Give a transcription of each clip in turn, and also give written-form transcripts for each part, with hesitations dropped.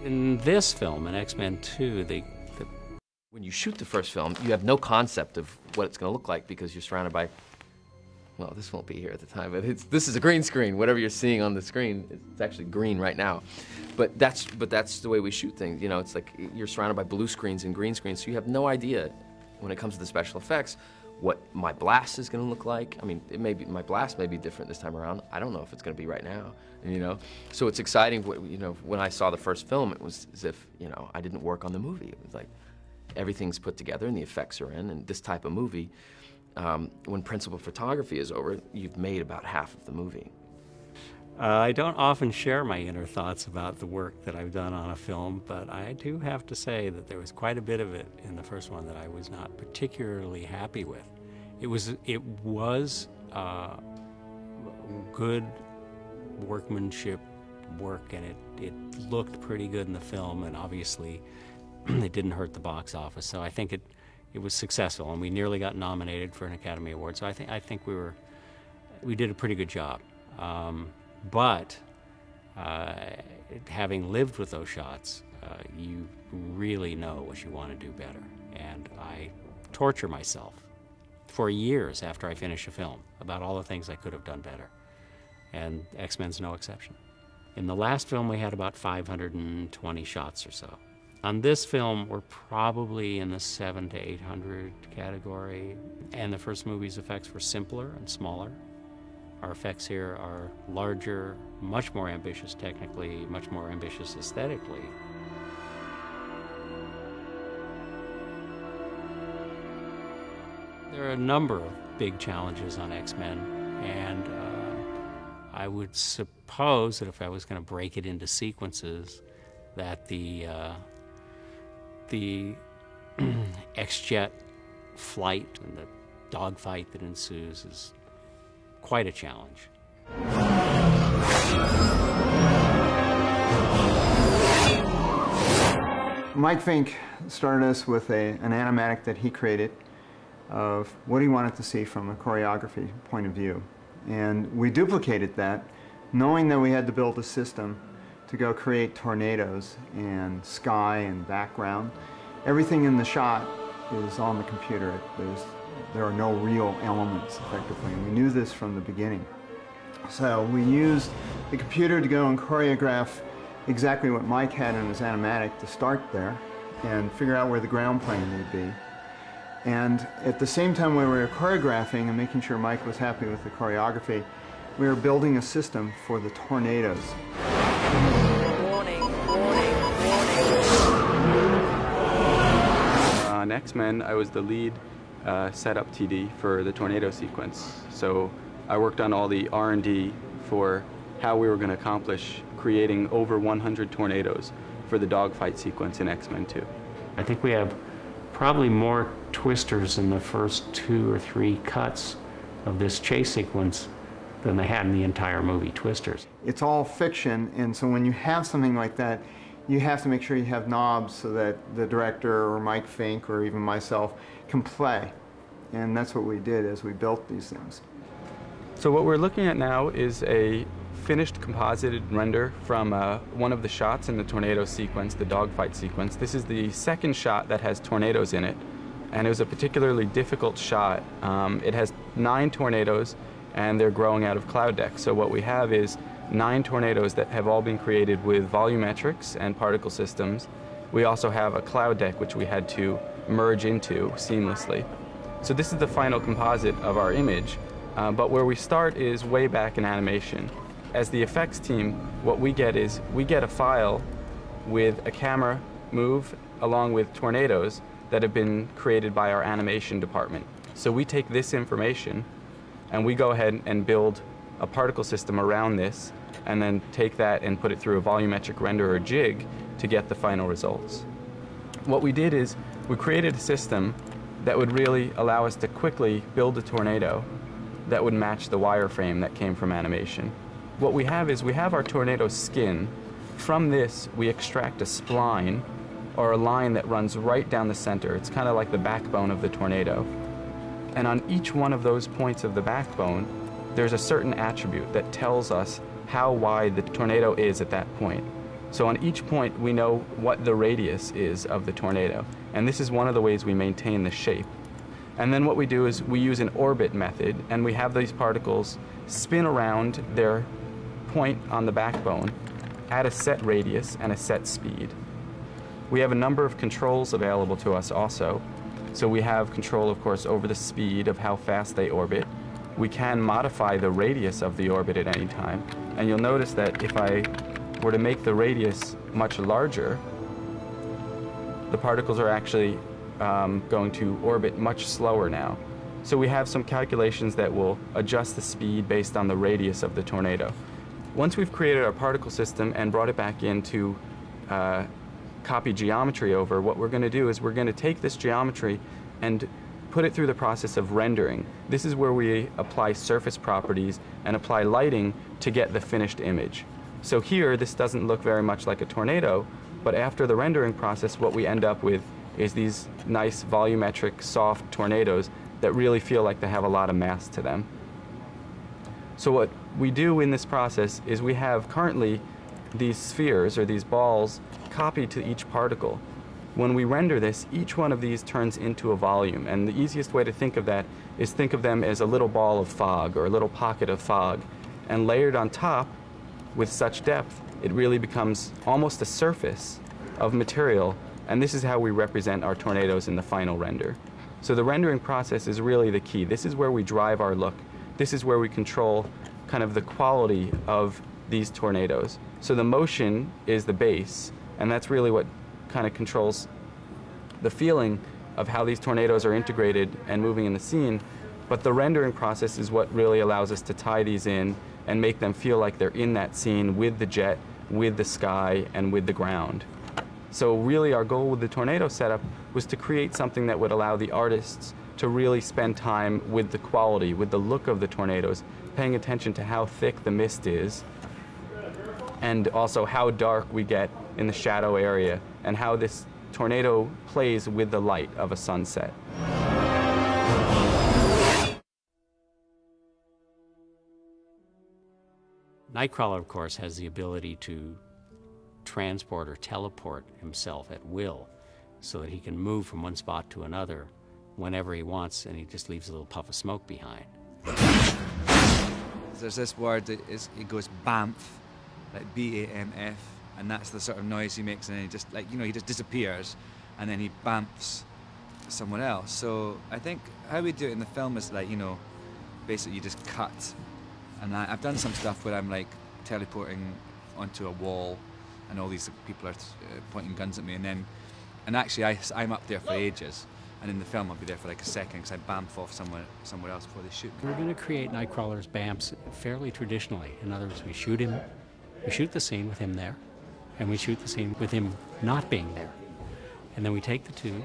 In this film, in X-Men 2, when you shoot the first film, you have no concept of what it's going to look like because you're surrounded by, well, this won't be here at the time, but this is a green screen. Whatever you're seeing on the screen, it's actually green right now. But that's the way we shoot things. You know, it's like you're surrounded by blue screens and green screens, so you have no idea when it comes to the special effects what my blast is going to look like. I mean, my blast may be different this time around. I don't know if it's going to be right now, you know? So it's exciting, you know, when I saw the first film, it was as if, you know, I didn't work on the movie. It was like everything's put together and the effects are in, and this type of movie, when principal photography is over, you've made about half of the movie. I don't often share my inner thoughts about the work that I've done on a film, but I do have to say that there was quite a bit of it in the first one that I was not particularly happy with. It was good workmanship work, and it looked pretty good in the film, and obviously it didn't hurt the box office. So I think it was successful, and we nearly got nominated for an Academy Award. So I think we did a pretty good job. But having lived with those shots, you really know what you want to do better. And I torture myself for years after I finish a film about all the things I could have done better. And X-Men's no exception. In the last film, we had about 520 shots or so. On this film, we're probably in the 700 to 800 category. And the first movie's effects were simpler and smaller. Our effects here are larger, much more ambitious technically, much more ambitious aesthetically. There are a number of big challenges on X-Men, and I would suppose that if I was going to break it into sequences, that the X-Jet flight and the dogfight that ensues is quite a challenge. Mike Fink started us with an animatic that he created of what he wanted to see from a choreography point of view. And we duplicated that, knowing that we had to build a system to go create tornadoes and sky and background. Everything in the shot is on the computer. There are no real elements, effectively, and we knew this from the beginning. So we used the computer to go and choreograph exactly what Mike had in his animatic to start there and figure out where the ground plane would be. And at the same time we were choreographing and making sure Mike was happy with the choreography, we were building a system for the tornadoes. Warning, warning, warning. On X-Men, I was the lead setup TD for the tornado sequence. So I worked on all the R&D for how we were going to accomplish creating over 100 tornadoes for the dogfight sequence in X-Men 2. I think we have probably more twisters in the first 2 or 3 cuts of this chase sequence than they had in the entire movie, twisters. It's all fiction, and so when you have something like that, you have to make sure you have knobs so that the director or Mike Fink or even myself can play. And that's what we did as we built these things. So what we're looking at now is a finished composited render from one of the shots in the tornado sequence, the dogfight sequence. This is the second shot that has tornadoes in it, and it was a particularly difficult shot. It has 9 tornadoes, and they're growing out of cloud decks. So what we have is 9 tornadoes that have all been created with volumetrics and particle systems. We also have a cloud deck which we had to merge into seamlessly. So this is the final composite of our image, but where we start is way back in animation. As the effects team, what we get is we get a file with a camera move along with tornadoes that have been created by our animation department. So we take this information and we go ahead and build a particle system around this, and then take that and put it through a volumetric render or jig to get the final results. What we did is we created a system that would really allow us to quickly build a tornado that would match the wireframe that came from animation. What we have is we have our tornado skin. From this, we extract a spline, or a line that runs right down the center. It's kind of like the backbone of the tornado. And on each one of those points of the backbone, there's a certain attribute that tells us how wide the tornado is at that point. So on each point, we know what the radius is of the tornado. And this is one of the ways we maintain the shape. And then what we do is we use an orbit method, and we have these particles spin around their point on the backbone at a set radius and a set speed. We have a number of controls available to us also. So we have control, of course, over the speed of how fast they orbit. We can modify the radius of the orbit at any time. And you'll notice that if I were to make the radius much larger, the particles are actually going to orbit much slower now. So we have some calculations that will adjust the speed based on the radius of the tornado. Once we've created our particle system and brought it back into copy geometry over, what we're going to do is we're going to take this geometry and put it through the process of rendering. This is where we apply surface properties and apply lighting to get the finished image. So here, this doesn't look very much like a tornado, but after the rendering process, what we end up with is these nice volumetric, soft tornadoes that really feel like they have a lot of mass to them. So what we do in this process is we have currently these spheres, or these balls, copied to each particle. When we render this, each one of these turns into a volume, and the easiest way to think of that is think of them as a little ball of fog, or a little pocket of fog. And layered on top, with such depth, it really becomes almost a surface of material, and this is how we represent our tornadoes in the final render. So the rendering process is really the key. This is where we drive our look. This is where we control kind of the quality of these tornadoes. So the motion is the base, and that's really what kind of controls the feeling of how these tornadoes are integrated and moving in the scene. But the rendering process is what really allows us to tie these in and make them feel like they're in that scene with the jet, with the sky, and with the ground. So really our goal with the tornado setup was to create something that would allow the artists to really spend time with the quality, with the look of the tornadoes, paying attention to how thick the mist is, and also how dark we get in the shadow area, and how this tornado plays with the light of a sunset. Nightcrawler, of course, has the ability to transport or teleport himself at will so that he can move from one spot to another whenever he wants, and he just leaves a little puff of smoke behind. There's this word that it goes bamf, like B-A-M-F, and that's the sort of noise he makes, and he just, like, you know, he just disappears, and then he bamfs someone else. So I think how we do it in the film is, like, you know, basically you just cut. And I've done some stuff where I'm like teleporting onto a wall, and all these people are pointing guns at me, and actually I'm up there for ages, and in the film I'll be there for like a second because I bamf off somewhere else before they shoot me. We're going to create Nightcrawler's BAMFs fairly traditionally. In other words, we shoot the scene with him there, and we shoot the scene with him not being there. And then we take the two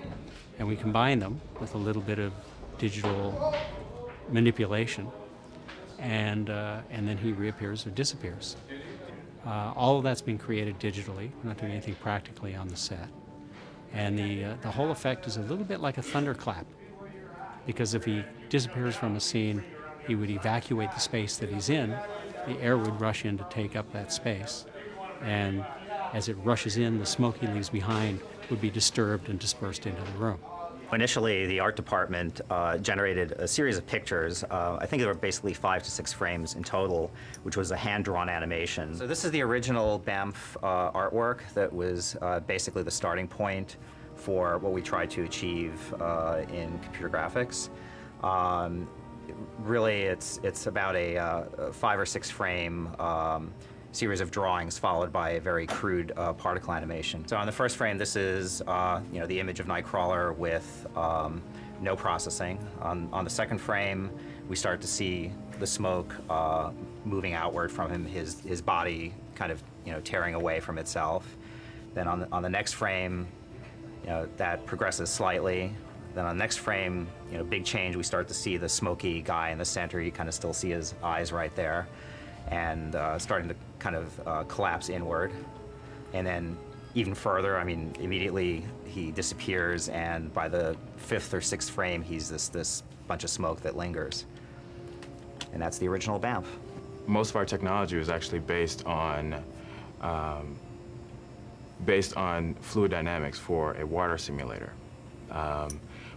and we combine them with a little bit of digital manipulation, and then he reappears or disappears. All of that's being created digitally. We're not doing anything practically on the set. And the whole effect is a little bit like a thunderclap, because if he disappears from a scene, he would evacuate the space that he's in. The air would rush in to take up that space. And as it rushes in, the smoke he leaves behind would be disturbed and dispersed into the room. Initially, the art department generated a series of pictures. I think there were basically 5 to 6 frames in total, which was a hand-drawn animation. So this is the original BAMF artwork that was basically the starting point for what we tried to achieve in computer graphics. Really, it's about a 5 or 6 frame series of drawings followed by a very crude particle animation. So on the first frame, this is you know, the image of Nightcrawler with no processing. On the second frame, we start to see the smoke moving outward from him, his body kind of, you know, tearing away from itself. Then on the next frame, you know, that progresses slightly. Then on the next frame, you know, big change. We start to see the smoky guy in the center. You kind of still see his eyes right there, and starting to kind of collapse inward. And then even further, I mean, immediately he disappears, and by the 5th or 6th frame, he's this bunch of smoke that lingers. And that's the original BAMF. Most of our technology was actually based on based on fluid dynamics for a water simulator.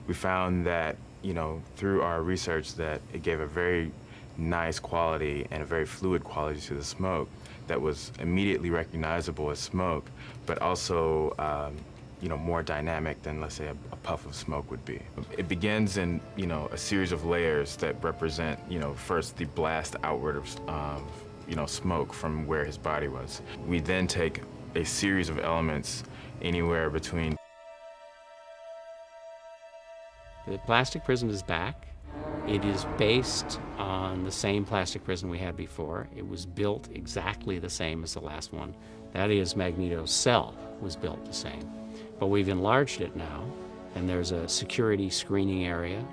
We found that, you know, through our research that it gave a very nice quality and a very fluid quality to the smoke that was immediately recognizable as smoke, but also, you know, more dynamic than, let's say, a puff of smoke would be. It begins in, you know, a series of layers that represent, you know, first the blast outward of, you know, smoke from where his body was. We then take a series of elements anywhere between. The plastic prison is back. It is based on the same plastic prison we had before. It was built exactly the same as the last one. That is, Magneto's cell was built the same. But we've enlarged it now, and there's a security screening area.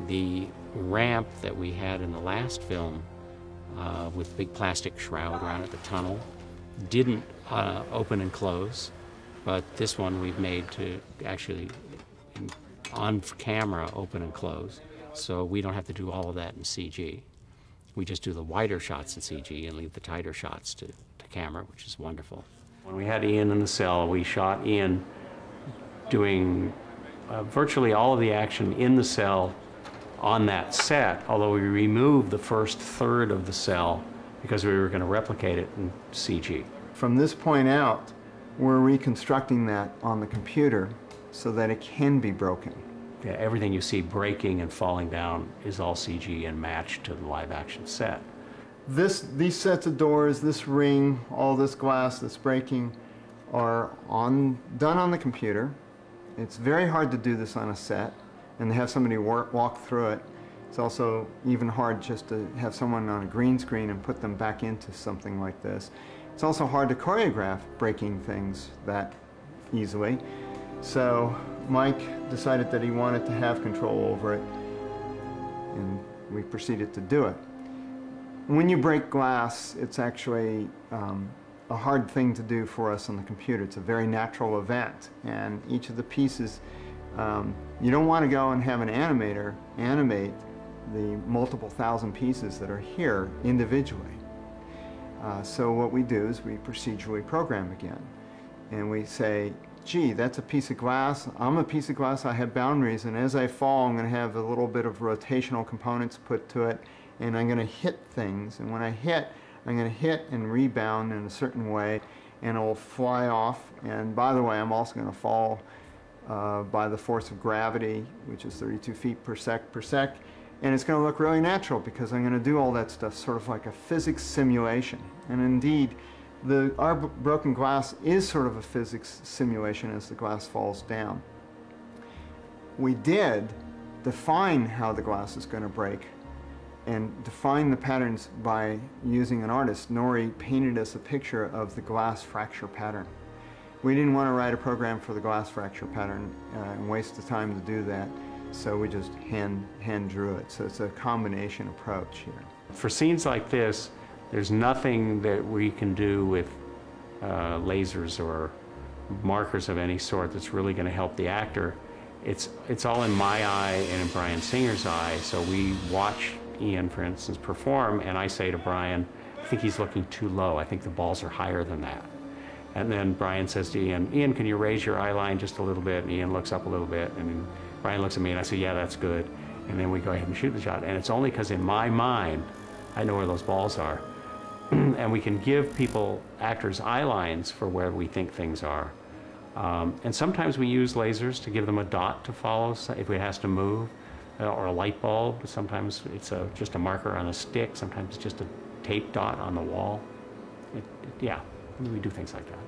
The ramp that we had in the last film with big plastic shroud around it, the tunnel, didn't open and close, but this one we've made to actually on camera open and close, so we don't have to do all of that in CG. We just do the wider shots in CG and leave the tighter shots to camera, which is wonderful. When we had Ian in the cell, we shot Ian doing virtually all of the action in the cell on that set, although we removed the first third of the cell because we were going to replicate it in CG. From this point out, we're reconstructing that on the computer so that it can be broken. Yeah, everything you see breaking and falling down is all CG and matched to the live action set. These sets of doors, this ring, all this glass that's breaking are done on the computer. It's very hard to do this on a set and to have somebody walk through it. It's also even hard just to have someone on a green screen and put them back into something like this. It's also hard to choreograph breaking things that easily. So Mike decided that he wanted to have control over it, and we proceeded to do it. When you break glass, it's actually a hard thing to do for us on the computer. It's a very natural event, and each of the pieces, you don't want to go and have an animator animate the multiple thousand pieces that are here individually. So what we do is we procedurally program again, and we say, gee, that's a piece of glass. I'm a piece of glass. I have boundaries, and as I fall, I'm going to have a little bit of rotational components put to it, and I'm going to hit things. And when I hit, I'm going to hit and rebound in a certain way, and it will fly off. And by the way, I'm also going to fall by the force of gravity, which is 32 feet per sec. And it's going to look really natural because I'm going to do all that stuff sort of like a physics simulation. And indeed, our broken glass is sort of a physics simulation as the glass falls down. We did define how the glass is going to break and define the patterns by using an artist. Nori painted us a picture of the glass fracture pattern. We didn't want to write a program for the glass fracture pattern and waste the time to do that, so we just hand drew it. So it's a combination approach here. For scenes like this, there's nothing that we can do with lasers or markers of any sort that's really going to help the actor. It's all in my eye and in Brian Singer's eye, so we watch Ian, for instance, perform, and I say to Brian, I think he's looking too low. I think the balls are higher than that. And then Brian says to Ian, can you raise your eye line just a little bit? And Ian looks up a little bit, and Brian looks at me, and I say, yeah, that's good. And then we go ahead and shoot the shot. And it's only because in my mind, I know where those balls are. And we can give actors eye lines for where we think things are. And sometimes we use lasers to give them a dot to follow if it has to move, or a light bulb. Sometimes it's just a marker on a stick. Sometimes it's just a tape dot on the wall. Yeah, we do things like that.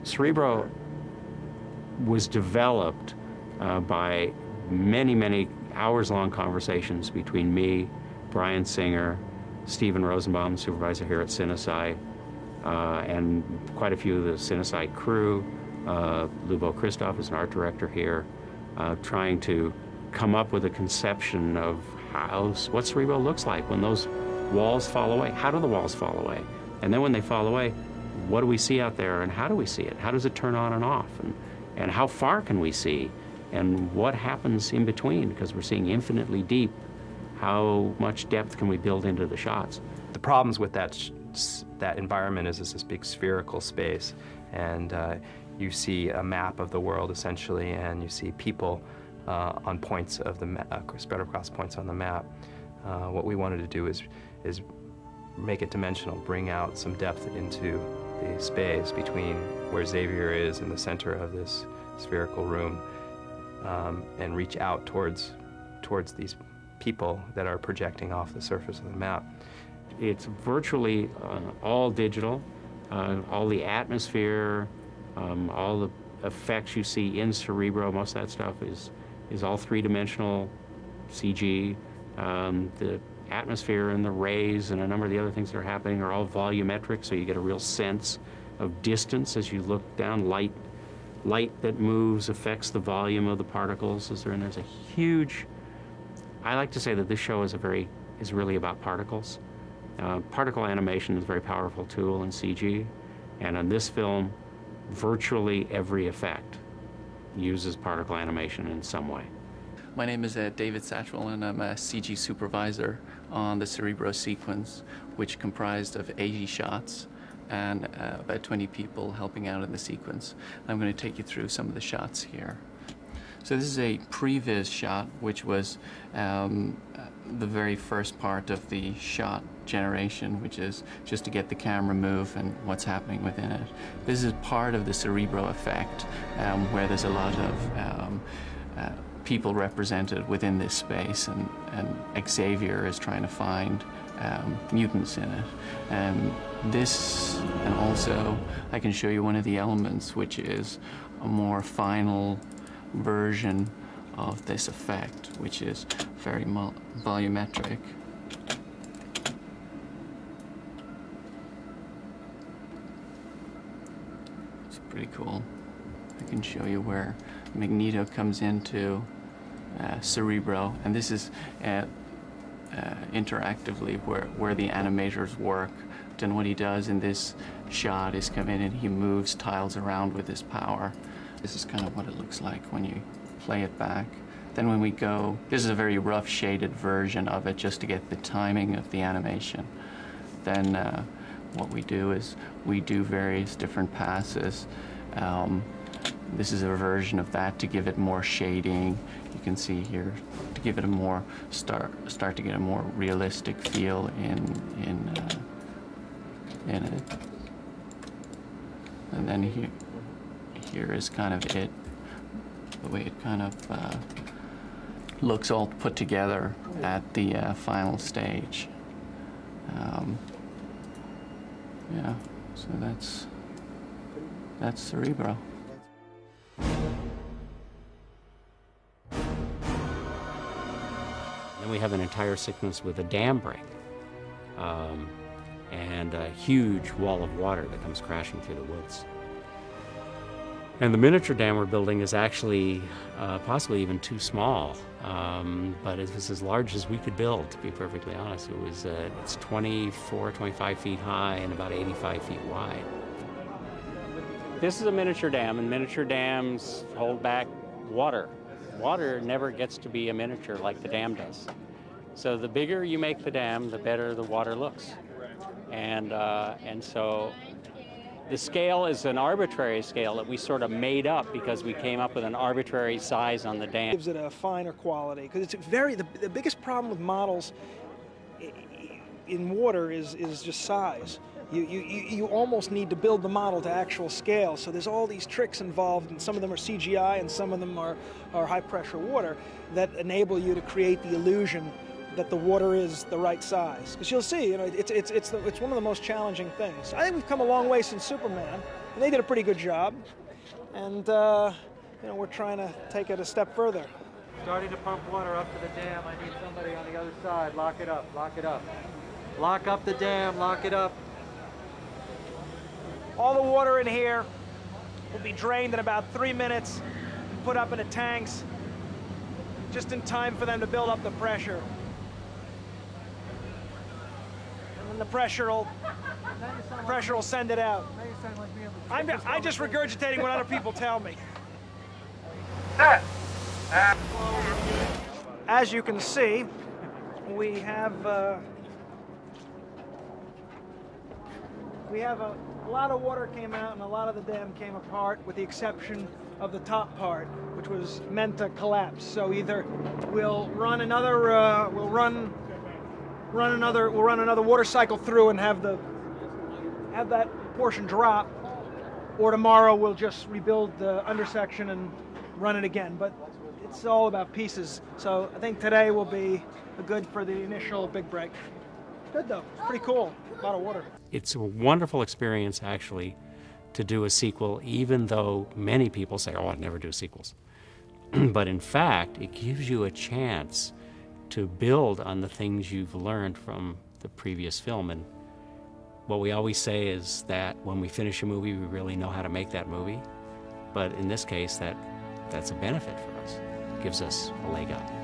Cerebro was developed by many hours-long conversations between me, Brian Singer, Stephen Rosenbaum, supervisor here at Cinesci, and quite a few of the Cinesci crew. Lubo Christoph is an art director here, trying to come up with a conception of what Cerebro looks like when those walls fall away. How do the walls fall away? And then when they fall away, what do we see out there, and how do we see it? How does it turn on and off? And how far can we see? And what happens in between? Because we're seeing infinitely deep. How much depth can we build into the shots? the problems with that environment is it's this big spherical space, and you see a map of the world essentially, and you see people on points of the spread across points on the map. What we wanted to do is make it dimensional, bring out some depth into the space between where Xavier is in the center of this spherical room, and reach out towards these people that are projecting off the surface of the map. It's virtually all digital. All the atmosphere, all the effects you see in Cerebro, most of that stuff is all three-dimensional CG. The atmosphere and the rays and a number of the other things that are happening are all volumetric, so you get a real sense of distance as you look down. Light that moves affects the volume of the particles as they're in. There's a huge, I like to say that this show is really about particles. Particle animation is a very powerful tool in CG, and in this film, virtually every effect uses particle animation in some way. My name is David Satchwell, and I'm a CG supervisor on the Cerebro sequence, which comprised of 80 shots and about 20 people helping out in the sequence. I'm going to take you through some of the shots here. So this is a previs shot, which was the very first part of the shot generation, which is just to get the camera move and what's happening within it. This is part of the Cerebro effect, where there's a lot of people represented within this space, and Xavier is trying to find mutants in it. And also I can show you one of the elements, which is a more final version of this effect, which is very volumetric. It's pretty cool. I can show you where Magneto comes into Cerebro, and this is interactively where the animators work. And what he does in this shot is come in and he moves tiles around with his power. This is kind of what it looks like when you play it back. Then when we go, this is a very rough shaded version of it just to get the timing of the animation. Then what we do is we do various different passes. This is a version of that to give it more shading. You can see here, to give it a more, start to get a more realistic feel in it. And then here is kind of it, the way it kind of looks all put together at the final stage. Yeah, so that's Cerebro. Then we have an entire sequence with a dam break, and a huge wall of water that comes crashing through the woods. And the miniature dam we're building is actually possibly even too small, but it was as large as we could build, to be perfectly honest. It's 24, 25 feet high and about 85 feet wide. This is a miniature dam, and miniature dams hold back water. Water never gets to be a miniature like the dam does. So the bigger you make the dam, the better the water looks. And so the scale is an arbitrary scale that we sort of made up because we came up with an arbitrary size on the dam. It gives it a finer quality, because it's the biggest problem with models in water is just size. You almost need to build the model to actual scale, so there's all these tricks involved, and some of them are CGI and some of them are high pressure water that enable you to create the illusion that the water is the right size. Because you'll see, it's one of the most challenging things. I think we've come a long way since Superman, and they did a pretty good job. And we're trying to take it a step further. Starting to pump water up to the dam. I need somebody on the other side. Lock it up. Lock it up. Lock up the dam. Lock it up. All the water in here will be drained in about 3 minutes and put up into tanks, just in time for them to build up the pressure. And then the pressure will send it out. I'm just regurgitating what other people tell me. As you can see, we have we have a lot of water came out and a lot of the dam came apart, with the exception of the top part, which was meant to collapse. So either we'll run another we'll run another water cycle through and have that portion drop, or tomorrow we'll just rebuild the undersection and run it again. But it's all about pieces. So I think today will be good for the initial big break. Good though, it's pretty cool. A lot of water. It's a wonderful experience actually to do a sequel, even though many people say, oh, I'd never do sequels. But in fact, it gives you a chance to build on the things you've learned from the previous film. And what we always say is that when we finish a movie, we really know how to make that movie. But in this case, that's a benefit for us. It gives us a leg up.